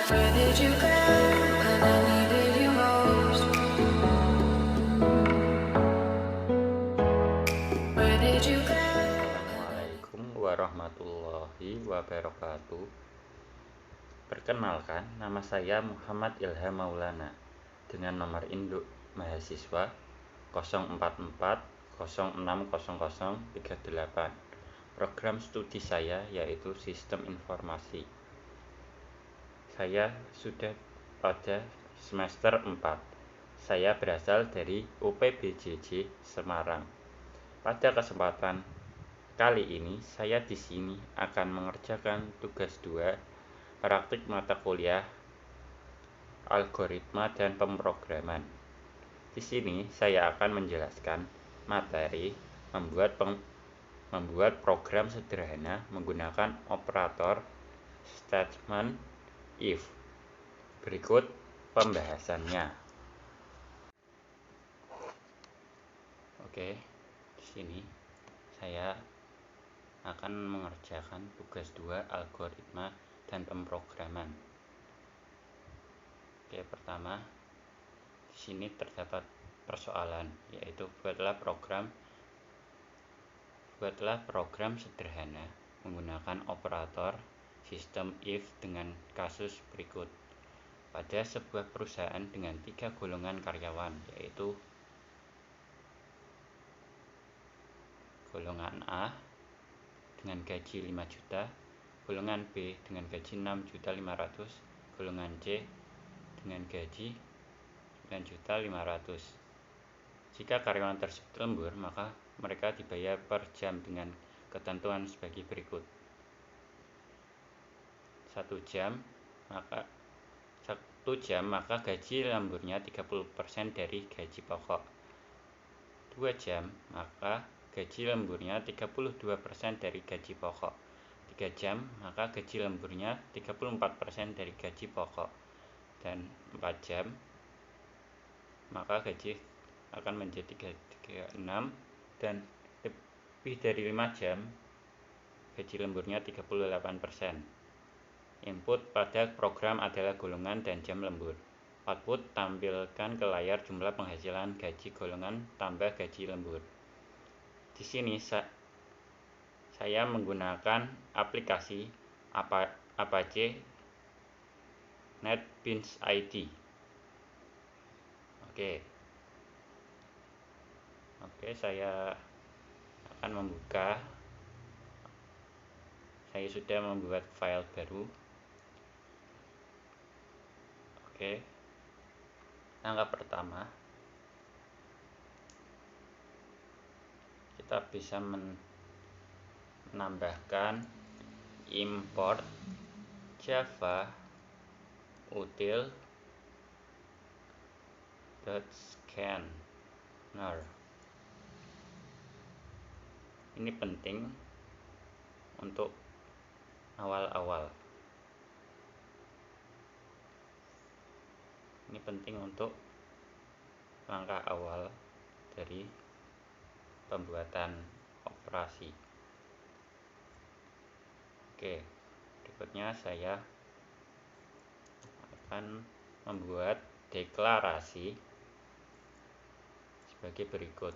Where did you go when I needed you most? Where did you go? Assalamualaikum warahmatullahi wabarakatuh. Perkenalkan, nama saya Muhammad Ilham Maulana dengan nomor induk mahasiswa 044060038. Program studi saya yaitu Sistem Informasi. Saya sudah pada semester 4. Saya berasal dari UPBJJ Semarang. Pada kesempatan kali ini, saya di sini akan mengerjakan tugas 2 praktik mata kuliah algoritma dan pemrograman. Di sini saya akan menjelaskan materi membuat program sederhana menggunakan operator statement if. Berikut pembahasannya. Oke, di sini saya akan mengerjakan tugas 2 algoritma dan pemrograman. Oke, pertama di sini terdapat persoalan, yaitu buatlah program sederhana menggunakan operator sistem if dengan kasus berikut. Pada sebuah perusahaan dengan 3 golongan karyawan, yaitu golongan A dengan gaji 5 juta, golongan B dengan gaji 6.500.000, golongan C dengan gaji 9.500.000. Jika karyawan tersebut lembur, maka mereka dibayar per jam dengan ketentuan sebagai berikut. 1 jam maka gaji lemburnya 30% dari gaji pokok. 2 jam maka gaji lemburnya 32% dari gaji pokok. 3 jam maka gaji lemburnya 34% dari gaji pokok. Dan 4 jam maka gaji akan menjadi 36, dan lebih dari 5 jam gaji lemburnya 38%. Input pada program adalah golongan dan jam lembur. Output tampilkan ke layar jumlah penghasilan gaji golongan tambah gaji lembur. Di sini saya menggunakan aplikasi Apache NetBeans ID. Oke, saya akan membuka. Saya sudah membuat file baru. Oke. Langkah pertama, kita bisa menambahkan import java util.scanner. Ini penting untuk awal-awal. Ini penting untuk langkah awal dari pembuatan operasi. Oke, berikutnya saya akan membuat deklarasi sebagai berikut.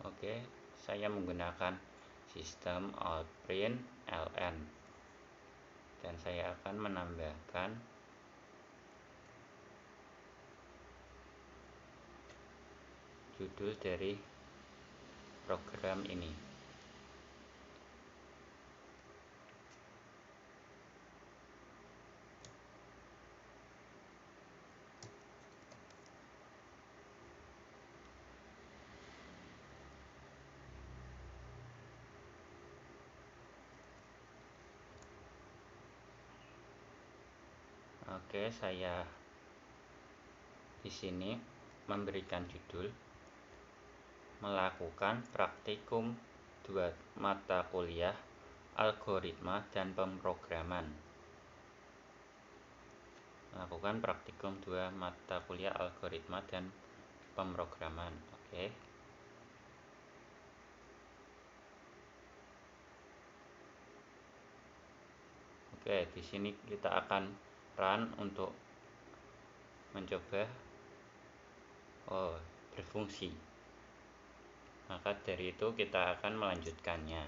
Oke, saya menggunakan sistem outprint ln, dan saya akan menambahkan judul dari program ini. Oke, saya di sini memberikan judul melakukan praktikum 2 mata kuliah algoritma dan pemrograman. melakukan praktikum 2 mata kuliah algoritma dan pemrograman. Oke, di sini kita akan run untuk mencoba berfungsi. Maka dari itu kita akan melanjutkannya.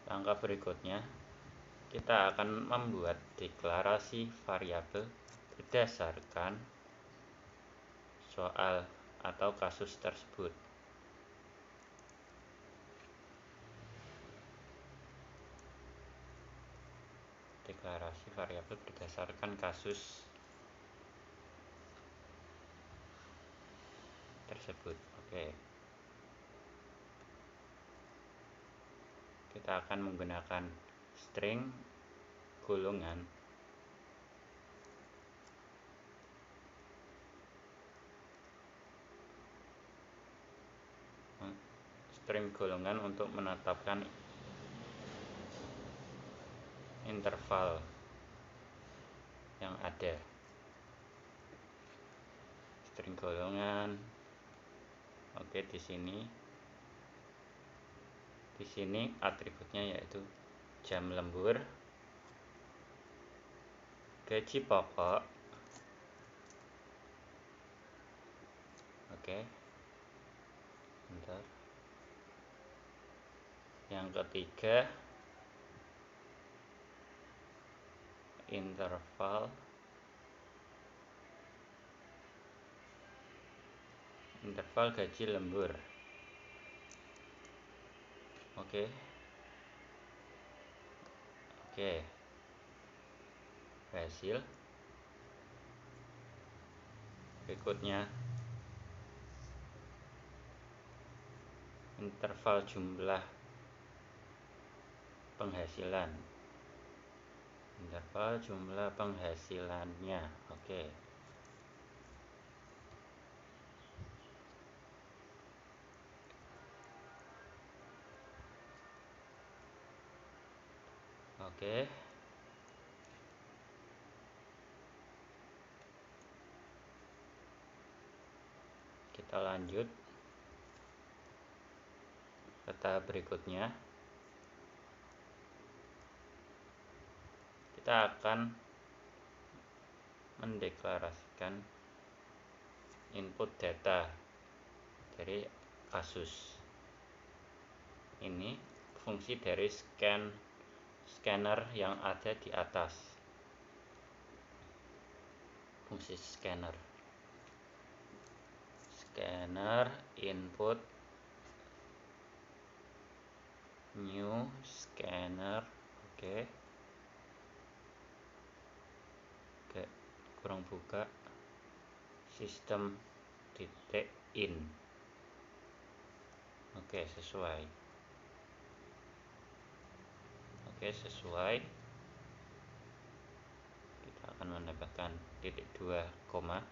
Langkah berikutnya, kita akan membuat deklarasi variabel berdasarkan soal atau kasus tersebut. Deklarasi variabel berdasarkan kasus tersebut. Kita akan menggunakan string golongan untuk menetapkan interval yang ada. String golongan. Di sini atributnya yaitu jam lembur, gaji pokok, yang ketiga interval gaji lembur. Berhasil. Berikutnya interval jumlah penghasilannya. Kita lanjut ke tahap berikutnya. Kita akan mendeklarasikan input data dari kasus ini, fungsi dari scanner yang ada di atas. Fungsi scanner input new scanner. Kurang buka sistem titik in. Sesuai. Kita akan menambahkan titik 2 koma.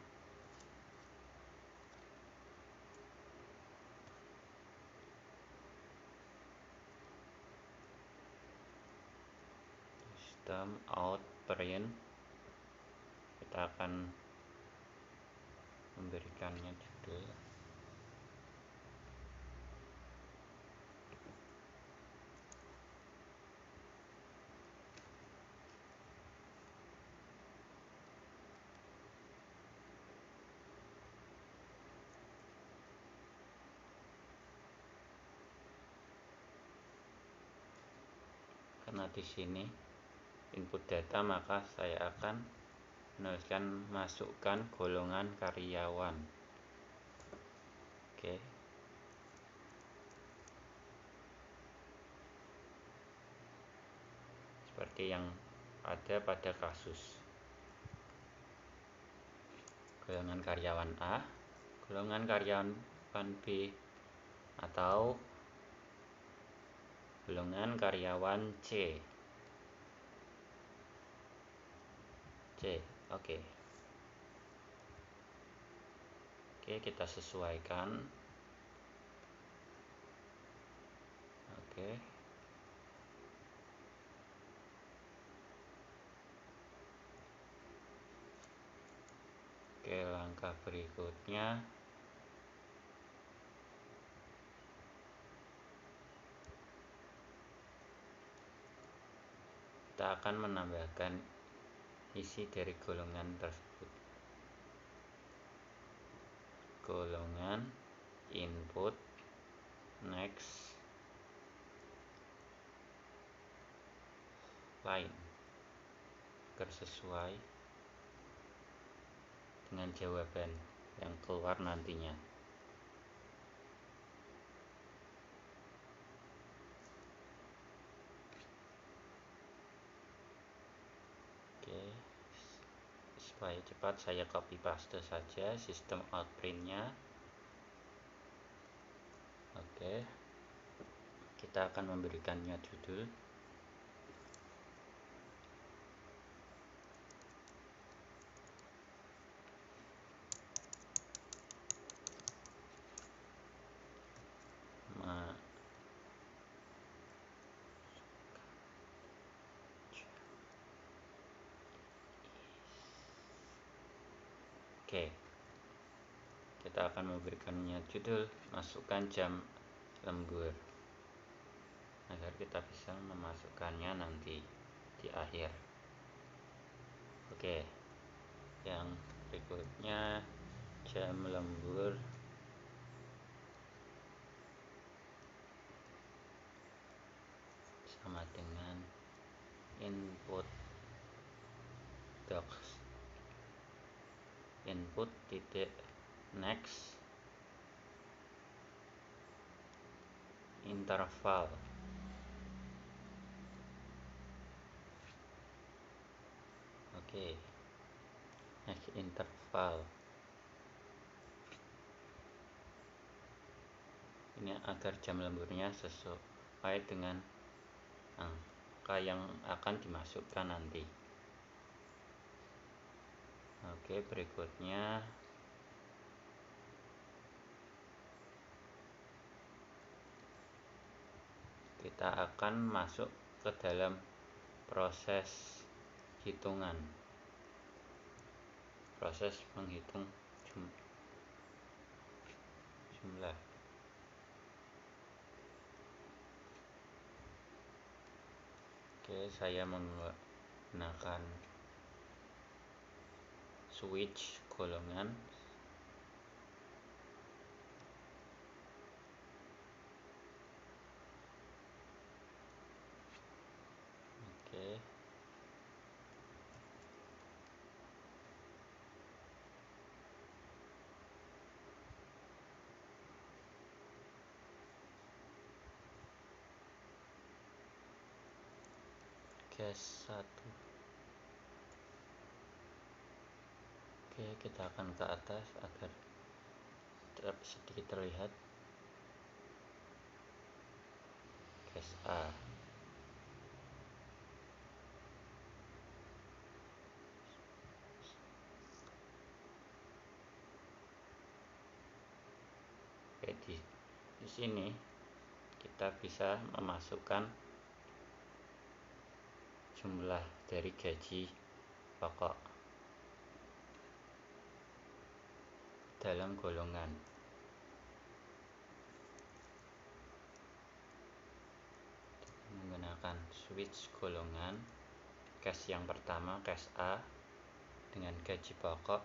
Sistem out print. Kita akan memberikannya judul karena di sini input data, maka saya akan menuliskan masukkan golongan karyawan. Seperti yang ada pada kasus. Golongan karyawan A, golongan karyawan B, atau golongan karyawan C. Kita sesuaikan Oke. Oke, langkah berikutnya kita akan menambahkan isi dari golongan tersebut. Golongan input next line agar sesuai dengan jawaban yang keluar nantinya. Oke, supaya cepat saya copy paste saja sistem out printnya. Oke, kita akan memberikannya judul. Oke, kita akan memberikannya judul masukkan jam lembur agar kita bisa memasukkannya nanti di akhir. Oke, yang berikutnya jam lembur sama dengan input docs input titik next interval. Oke, next interval ini agar jam lemburnya sesuai dengan angka yang akan dimasukkan nanti. Oke, berikutnya kita akan masuk ke dalam proses hitungan, proses menghitung jumlah. Oke, saya menggunakan switch golongan. Oke, case 1. Oke, kita akan ke atas agar sedikit terlihat. Case A. Oke, di sini kita bisa memasukkan jumlah dari gaji pokok dalam golongan. Menggunakan switch golongan, case yang pertama, case A dengan gaji pokok.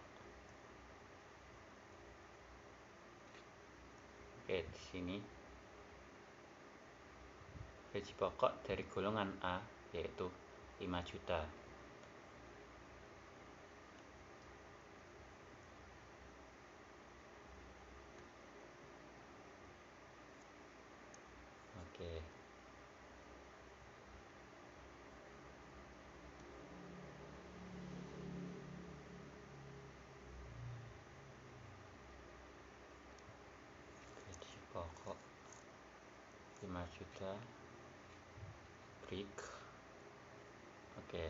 Oke, di sini gaji pokok dari golongan A yaitu 5 juta. Oke. Gaji pokok 5 juta break. Oke.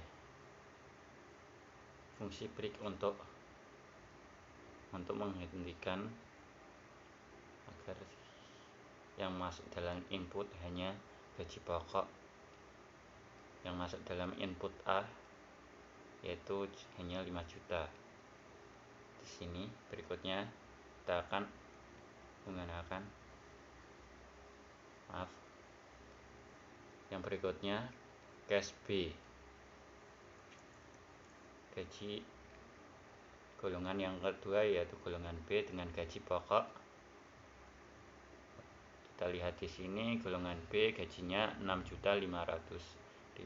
Fungsi break untuk menghentikan agar yang masuk dalam input hanya gaji pokok yang masuk dalam input A, yaitu hanya 5 juta. Di sini berikutnya kita akan menggunakan yang berikutnya cash B, gaji golongan yang kedua yaitu golongan B dengan gaji pokok. Kita lihat di sini golongan B gajinya 6.500.000.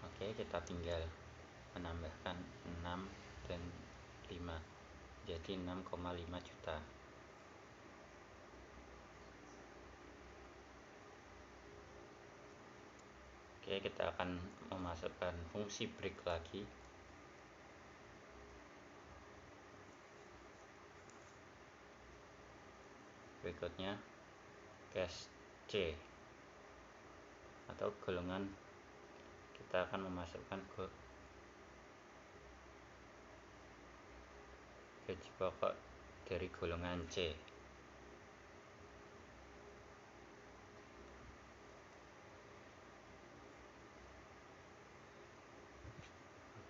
Oke, kita tinggal menambahkan 6 dan 5 jadi 6,5 juta. Oke, kita akan memasukkan fungsi break lagi. Berikutnya cash C atau golongan, kita akan memasukkan ke gaji pokok dari golongan C.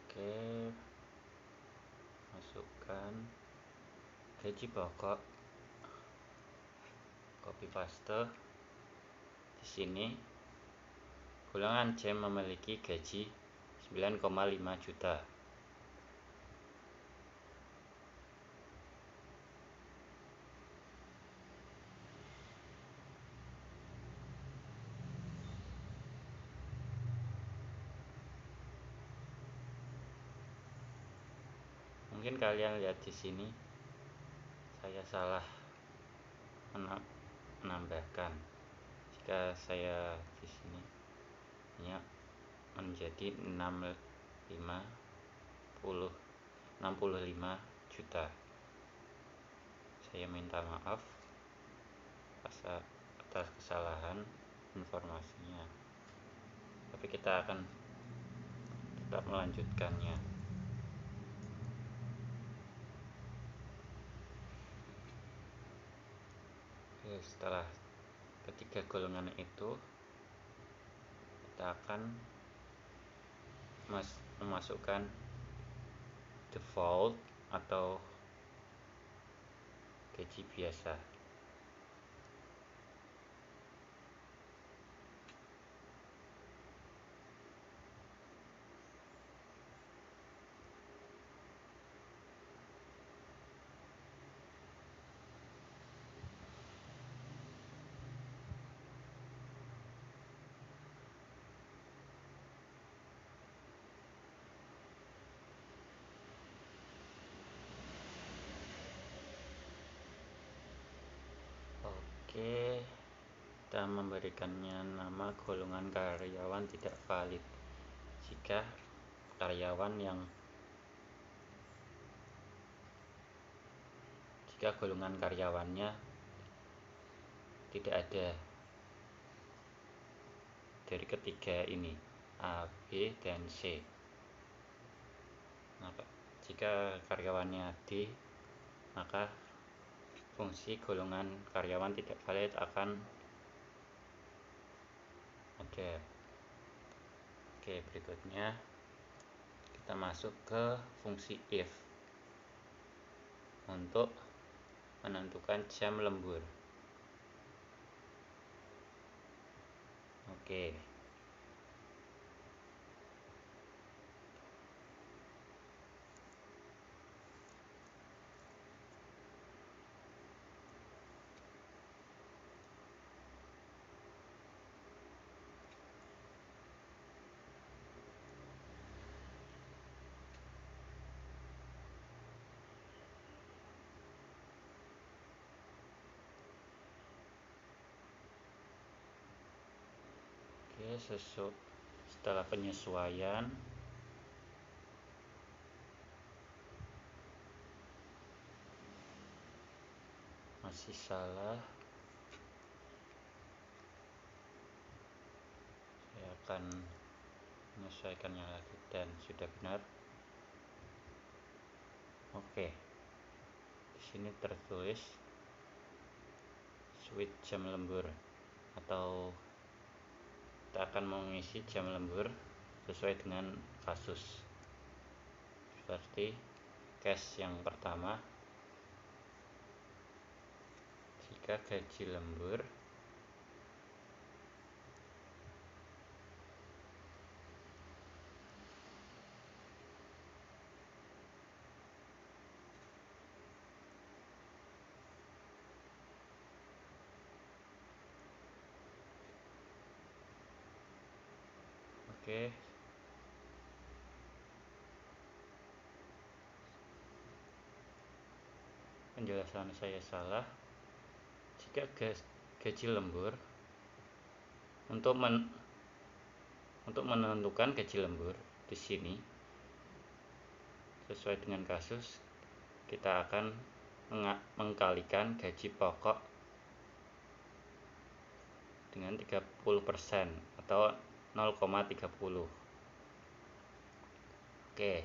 Oke, masukkan gaji pokok, copy paste. Di sini golongan C memiliki gaji 9,5 juta. Mungkin kalian lihat di sini saya salah menambahkan. Jika saya di sini hanya menjadi 65 juta. Saya minta maaf atas kesalahan informasinya. Tapi kita akan tetap melanjutkannya. Oke, setelah ketiga golongan itu kita akan memasukkan default atau gaji biasa. Oke, kita memberikannya nama golongan karyawan tidak valid jika golongan karyawannya tidak ada dari ketiga ini, A, B, dan C. Nah, jika karyawannya D, maka fungsi golongan karyawan tidak valid akan ada. Oke, berikutnya kita masuk ke fungsi if untuk menentukan jam lembur. Oke, setelah penyesuaian masih salah, saya akan menyesuaikannya lagi dan sudah benar. Oke, di sini tertulis switch jam lembur, atau kita akan mengisi jam lembur sesuai dengan kasus. Seperti case yang pertama, jika gaji lembur oke, penjelasan saya salah. Jika gaji lembur, untuk menentukan gaji lembur di sini sesuai dengan kasus, kita akan mengkalikan gaji pokok dengan 30% atau 0,30. Oke.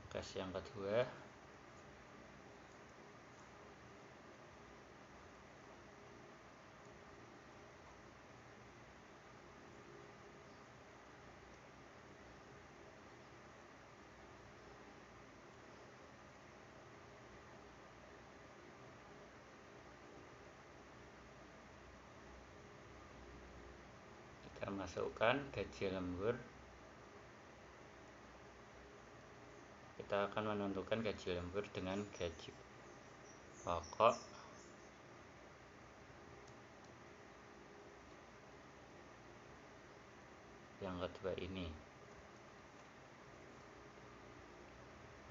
Case yang kedua, kita masukkan gaji lembur. Kita akan menentukan gaji lembur dengan gaji pokok yang kedua ini.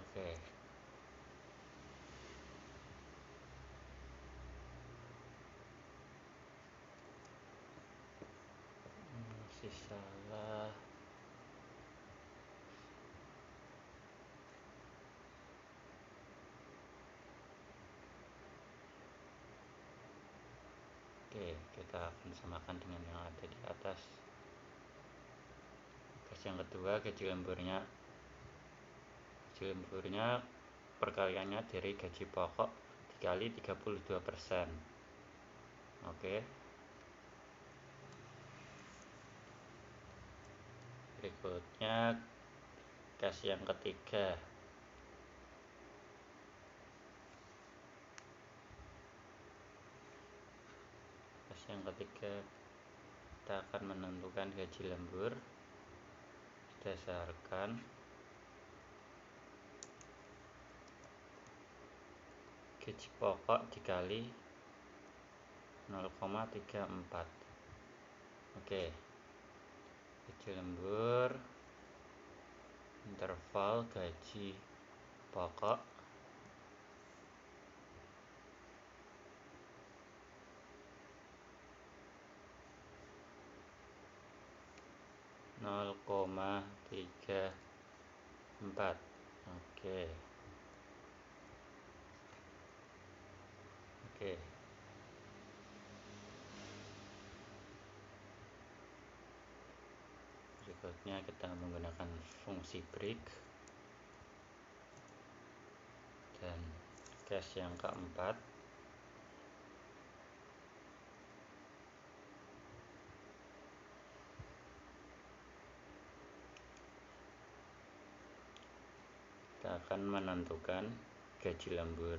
Oke. Masih salah. Oke, kita akan samakan dengan yang ada di atas. Case yang kedua, gaji lemburnya perkaliannya dari gaji pokok dikali 32%. Oke. Berikutnya case yang ketiga. Case yang ketiga, kita akan menentukan gaji lembur berdasarkan gaji pokok dikali 0,34. Oke. Gaji lembur interval gaji pokok nol koma tiga empat. Oke. Berikutnya kita menggunakan fungsi break. Dan case yang keempat, kita akan menentukan gaji lembur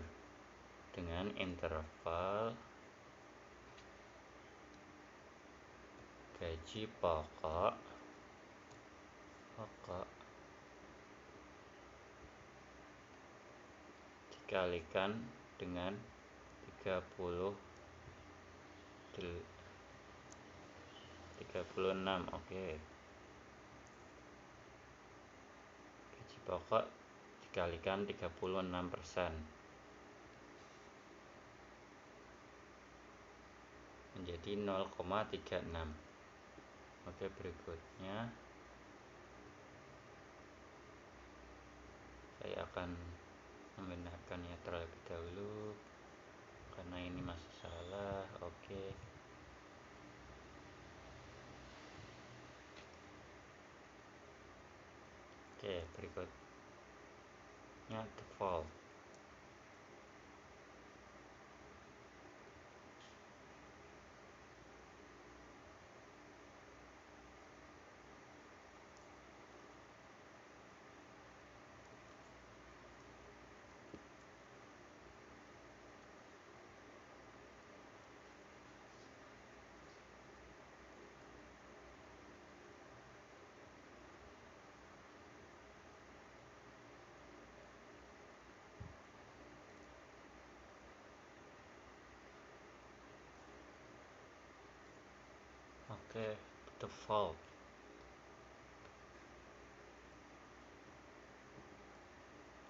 dengan interval gaji pokok dikalikan dengan 36. Oke. Gaji pokok dikalikan 36% menjadi 0,36. Oke, berikutnya saya akan membenarkannya terlebih dahulu karena ini masih salah. Oke. Berikut nya default. Oke, default.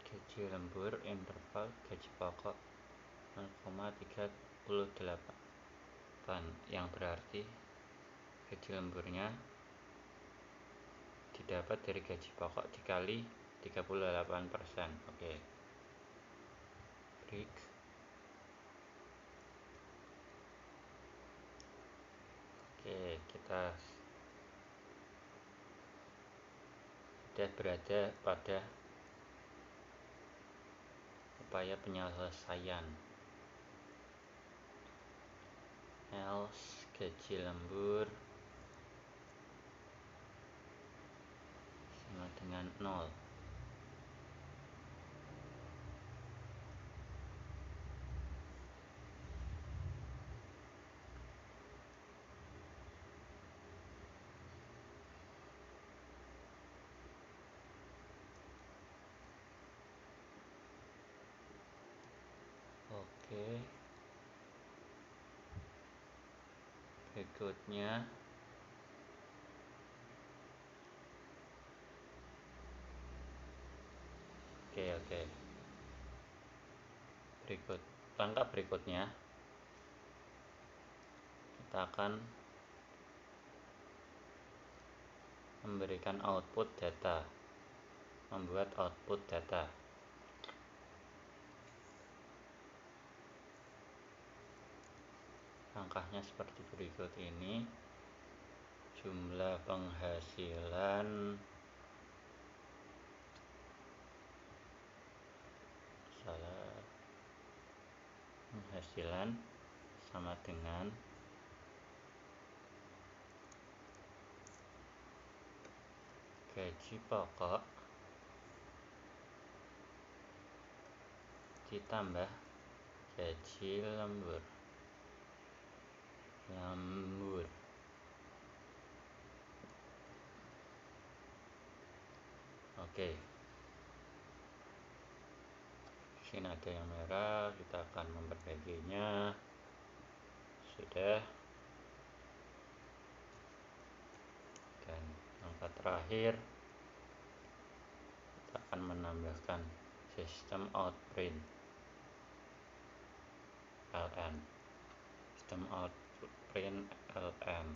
Gaji lembur interval gaji pokok 0,38, yang berarti gaji lemburnya didapat dari gaji pokok dikali 38%. Oke. Break. Oke, kita sudah berada pada upaya penyelesaian. Else gaji lembur sama dengan 0. Oke. Berikutnya oke. Langkah berikutnya kita akan memberikan membuat output data. Langkahnya seperti berikut ini. Jumlah penghasilan sama dengan gaji pokok ditambah gaji lembur. Oke. Sini ada yang merah, kita akan memperbaikinya. Sudah. Dan langkah terakhir kita akan menambahkan sistem out print ln. Sistem out print ln.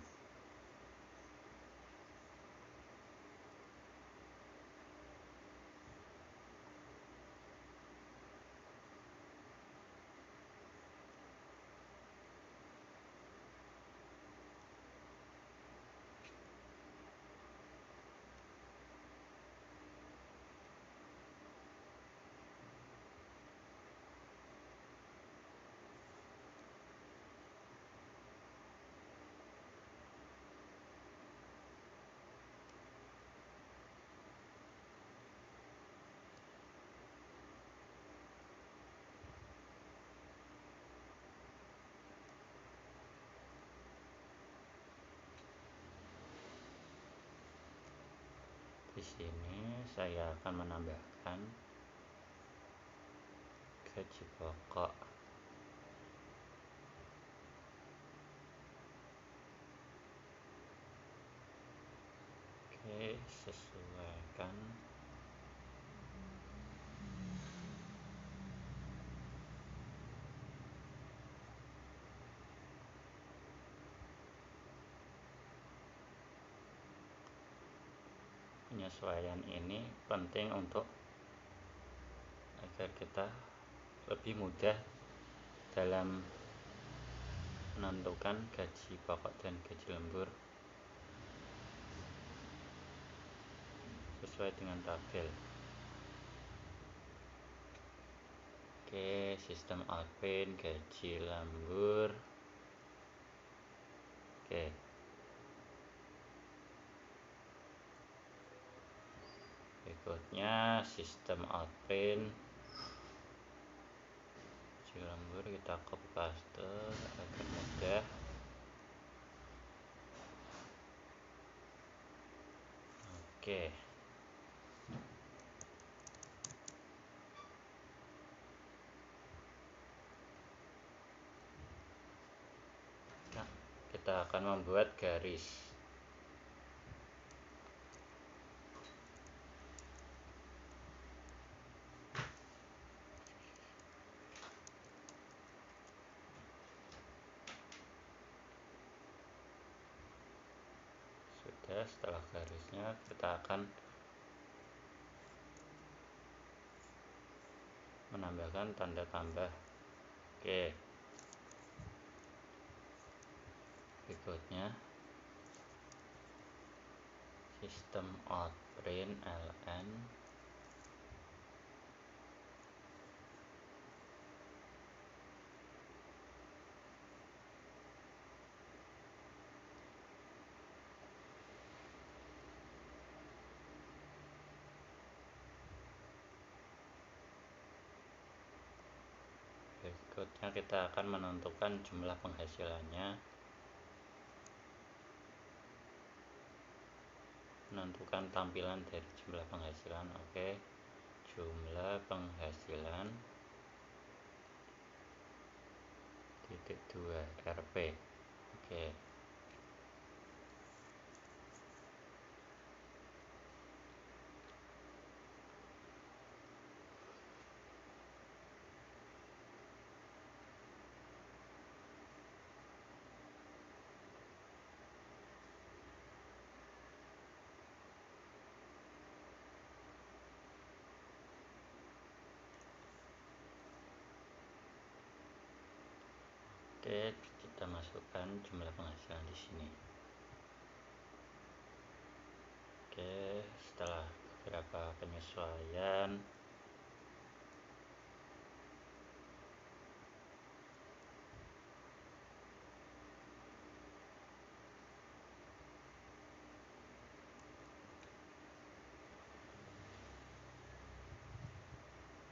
Di sini saya akan menambahkan gaji pokok. Oke, sesuaikan. Penyesuaian ini penting untuk agar kita lebih mudah dalam menentukan gaji pokok dan gaji lembur sesuai dengan tabel. Oke, sistem output gaji lembur. Oke. Berikutnya sistem output gaji lembur kita copy paste agar mudah. Oke. Nah, kita akan membuat garis. Sudah, setelah garisnya kita akan menambahkan tanda tambah. Oke. Berikutnya sistem out print ln berikutnya kita akan menentukan jumlah penghasilannya, menentukan tampilan dari jumlah penghasilan. Oke, jumlah penghasilan titik 2 Rp. Oke. Oke, kita masukkan jumlah penghasilan di sini. Oke, setelah beberapa penyesuaian,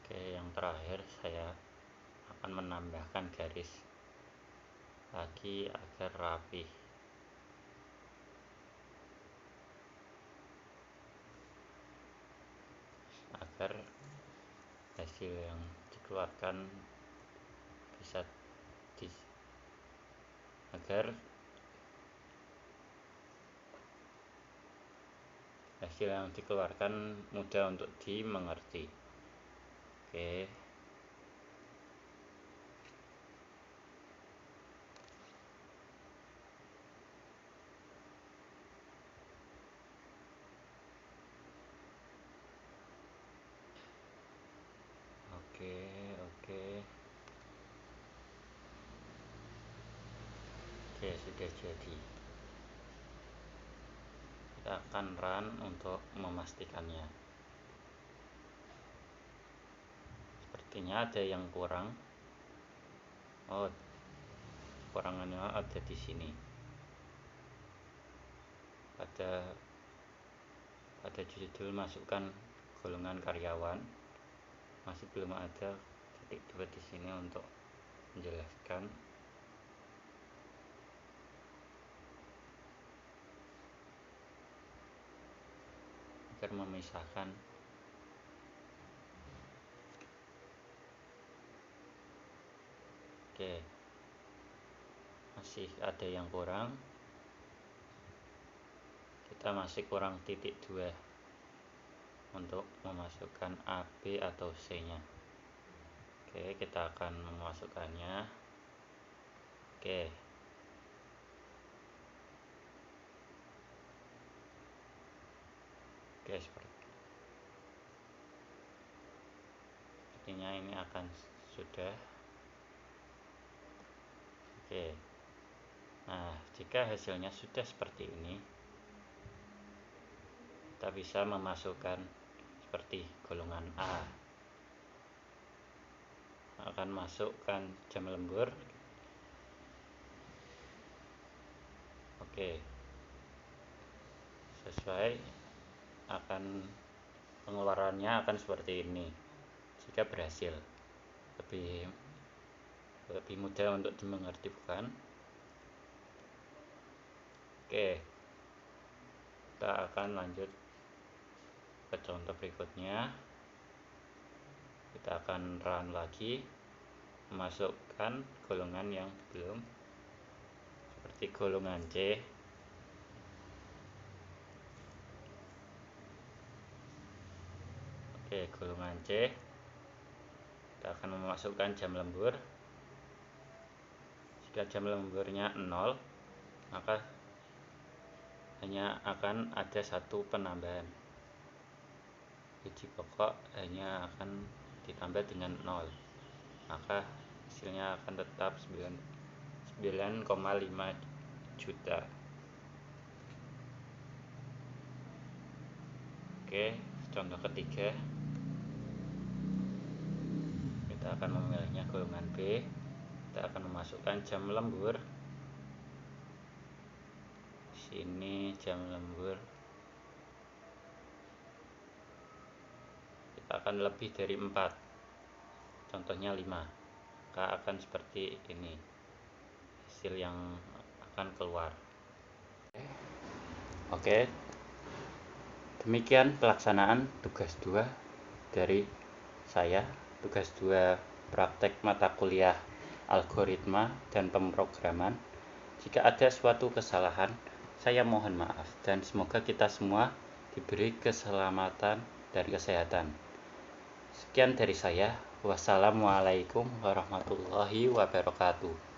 oke, yang terakhir saya akan menambahkan garis lagi agar rapi. Agar hasil yang dikeluarkan bisa agar hasil yang dikeluarkan mudah untuk dimengerti. Oke. Oke, oke. Oke, sudah jadi. Kita akan run untuk memastikannya. Sepertinya ada yang kurang. Oh, kurangannya ada di sini. Pada judul masukkan golongan karyawan. Masih belum ada titik 2 di sini untuk menjelaskan. Agar memisahkan. Oke. Masih ada yang kurang. Kita masih kurang titik 2 untuk memasukkan A, B atau C nya. Oke, kita akan memasukkannya. Oke. Oke, sepertinya ini akan sudah. Oke. Nah, jika hasilnya sudah seperti ini, kita bisa memasukkan seperti golongan A akan masukkan jam lembur. Oke, sesuai akan pengeluarannya akan seperti ini jika berhasil. Lebih mudah untuk dimengerti, bukan? Oke, kita akan lanjut ke contoh berikutnya. Kita akan run lagi, memasukkan golongan yang belum, seperti golongan C. Oke, golongan C. Kita akan memasukkan jam lembur. Jika jam lemburnya 0, maka hanya akan ada satu penambahan. Gaji pokok hanya akan ditambah dengan 0, maka hasilnya akan tetap 9,5 juta. Oke, contoh ketiga, kita akan memilihnya golongan B. Kita akan memasukkan jam lembur. Sini jam lembur kita akan lebih dari 4, contohnya 5, maka akan seperti ini hasil yang akan keluar. Oke, demikian pelaksanaan tugas 2 dari saya, tugas 2 praktek mata kuliah algoritma dan pemrograman. Jika ada suatu kesalahan, saya mohon maaf, dan semoga kita semua diberi keselamatan dan kesehatan. Sekian dari saya. Wassalamualaikum warahmatullahi wabarakatuh.